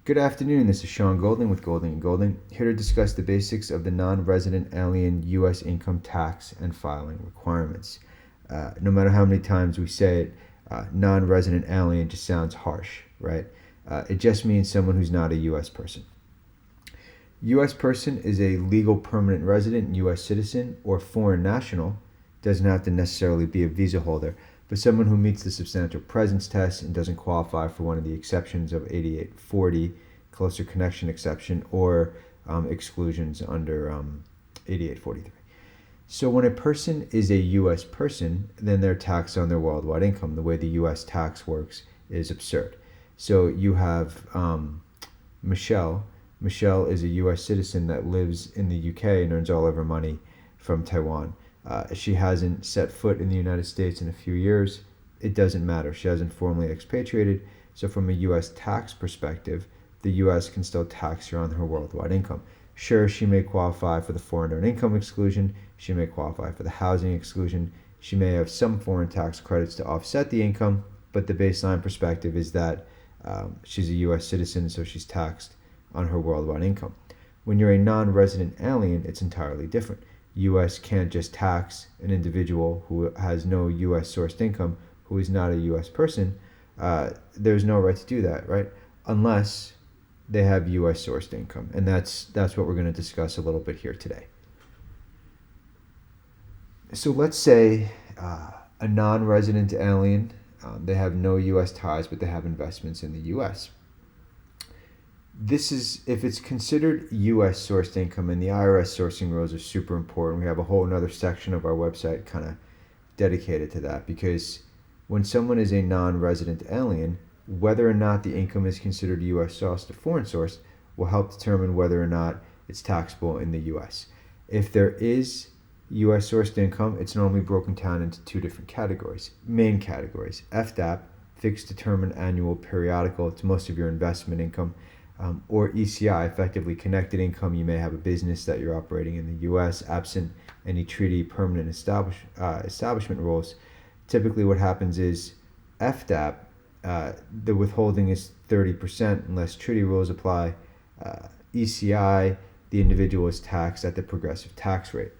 Good afternoon, this is Sean Golding with Golding & Golding, here to discuss the basics of the non-resident alien U.S. income tax and filing requirements. No matter how many times we say it, non-resident alien just sounds harsh, right? It just means someone who's not a U.S. person. U.S. person is a legal permanent resident, U.S. citizen, or foreign national. Doesn't have to necessarily be a visa holder, but someone who meets the substantial presence test and doesn't qualify for one of the exceptions of 8840, closer connection exception, or exclusions under 8843. So when a person is a U.S. person, then they're taxed on their worldwide income. The way the U.S. tax works is absurd. So you have Michelle. Michelle is a U.S. citizen that lives in the U.K. and earns all of her money from Taiwan. She hasn't set foot in the United States in a few years. It doesn't matter. She hasn't formally expatriated. So from a U.S. tax perspective, the U.S. can still tax her on her worldwide income. Sure, she may qualify for the foreign earned income exclusion. She may qualify for the housing exclusion. She may have some foreign tax credits to offset the income, but the baseline perspective is that she's a U.S. citizen, so she's taxed on her worldwide income. When you're a non-resident alien, it's entirely different. U.S. can't just tax an individual who has no U.S. sourced income, who is not a U.S. person. There's no right to do that, right? Unless they have U.S. sourced income, and that's what we're going to discuss a little bit here today. So let's say a non-resident alien, they have no U.S. ties, but they have investments in the U.S. This is, if it's considered U.S. sourced income, and the IRS sourcing rules are super important. We have a whole another section of our website kind of dedicated to that, because when someone is a non-resident alien, whether or not the income is considered U.S. sourced or foreign sourced will help determine whether or not it's taxable in the U.S. If there is U.S. sourced income, it's normally broken down into two different categories, main categories. FDAP, fixed determined annual periodical, it's most of your investment income, or ECI, effectively connected income. You may have a business that you're operating in the U.S. absent any treaty permanent establishment rules. Typically what happens is FDAP, the withholding is 30% unless treaty rules apply. ECI, the individual is taxed at the progressive tax rate.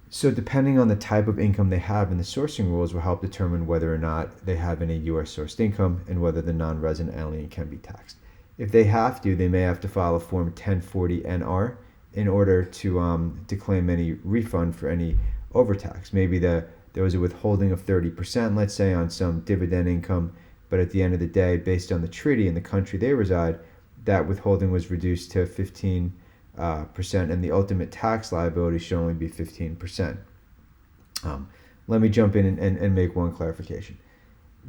So depending on the type of income they have, and the sourcing rules will help determine whether or not they have any U.S. sourced income and whether the non-resident alien can be taxed. If they have to, they may have to file a Form 1040-NR in order to claim any refund for any overtax. Maybe there was a withholding of 30%, let's say, on some dividend income, but at the end of the day, based on the treaty in the country they reside, that withholding was reduced to 15%, and the ultimate tax liability should only be 15%. Let me jump in and make one clarification.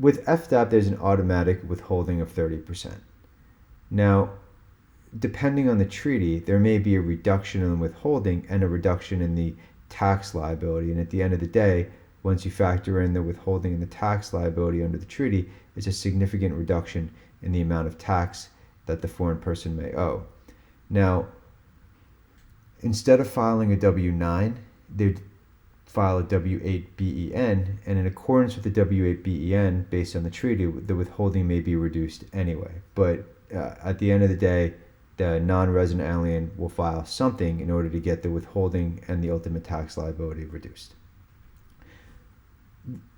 With FDAP, there's an automatic withholding of 30%. Now, depending on the treaty, there may be a reduction in the withholding and a reduction in the tax liability, and at the end of the day, once you factor in the withholding and the tax liability under the treaty, it's a significant reduction in the amount of tax that the foreign person may owe. Now, instead of filing a W-9, they'd file a W-8-BEN, and in accordance with the W-8-BEN, based on the treaty, the withholding may be reduced anyway. But at the end of the day, the non-resident alien will file something in order to get the withholding and the ultimate tax liability reduced.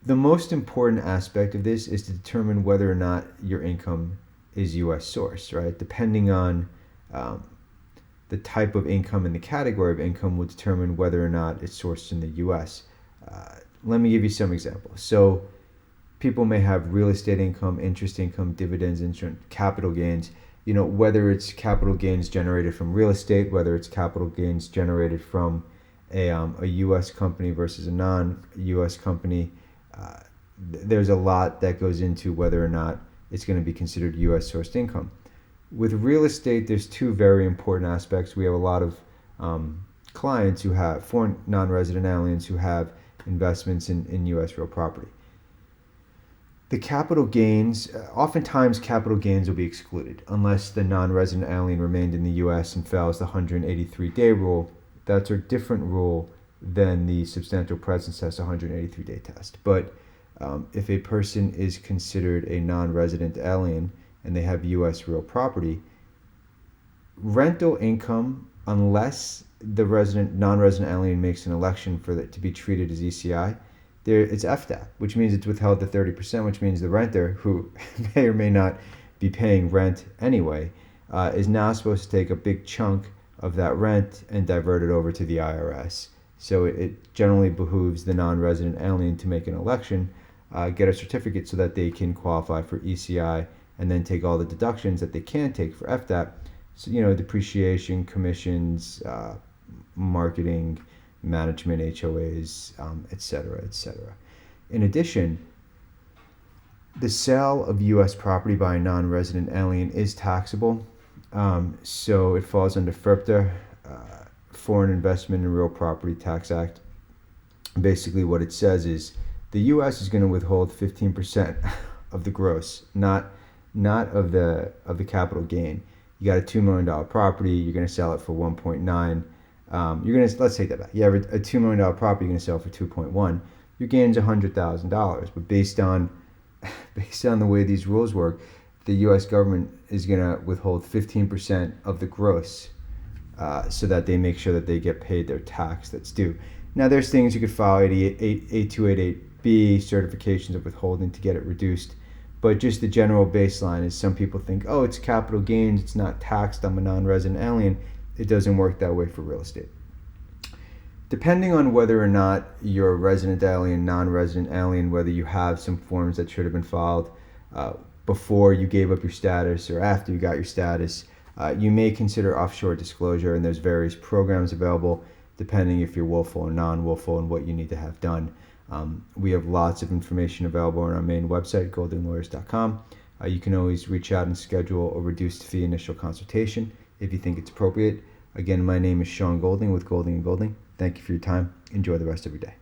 The most important aspect of this is to determine whether or not your income is U.S. sourced, right? Depending on the type of income and the category of income will determine whether or not it's sourced in the U.S. Let me give you some examples. So people may have real estate income, interest income, dividends, insurance, capital gains. You know, whether it's capital gains generated from real estate, whether it's capital gains generated from a U.S. company versus a non-U.S. company. There's a lot that goes into whether or not it's going to be considered U.S. sourced income. With real estate, there's two very important aspects. We have a lot of clients who have foreign non-resident aliens who have investments in U.S. real property. The capital gains, oftentimes capital gains will be excluded unless the non-resident alien remained in the U.S. and fails the 183-day rule. That's a different rule than the substantial presence test, 183-day test. But if a person is considered a non-resident alien and they have U.S. real property, rental income, unless the non-resident alien makes an election for it to be treated as ECI, it's FDAP, which means it's withheld to 30%, which means the renter, who may or may not be paying rent anyway, is now supposed to take a big chunk of that rent and divert it over to the IRS. So it generally behooves the non-resident alien to make an election, get a certificate so that they can qualify for ECI, and then take all the deductions that they can take for FDAP. So, depreciation, commissions, marketing, management, HOAs, etc., etc. In addition, the sale of U.S. property by a non-resident alien is taxable. So it falls under FDAP, Foreign Investment in Real Property Tax Act. Basically what it says is the U.S. is going to withhold 15% of the gross, not of the capital gain. You got a $2 million property, you're going to sell it for 1.9. Let's take that back. You have a $2 million property, you're going to sell for 2.1. Your gain's $100,000. But based on the way these rules work, the U.S. government is going to withhold 15% of the gross, so that they make sure that they get paid their tax that's due. Now, there's things you could file 8288B certifications of withholding to get it reduced. But just the general baseline is some people think, oh, it's capital gains, it's not taxed, I'm a non-resident alien. It doesn't work that way for real estate. Depending on whether or not you're a resident alien, non-resident alien, whether you have some forms that should have been filed before you gave up your status or after you got your status, you may consider offshore disclosure, and there's various programs available depending if you're willful or non-willful and what you need to have done. We have lots of information available on our main website, goldinglawyers.com. You can always reach out and schedule a reduced fee initial consultation if you think it's appropriate. Again, my name is Sean Golding with Golding & Golding. Thank you for your time. Enjoy the rest of your day.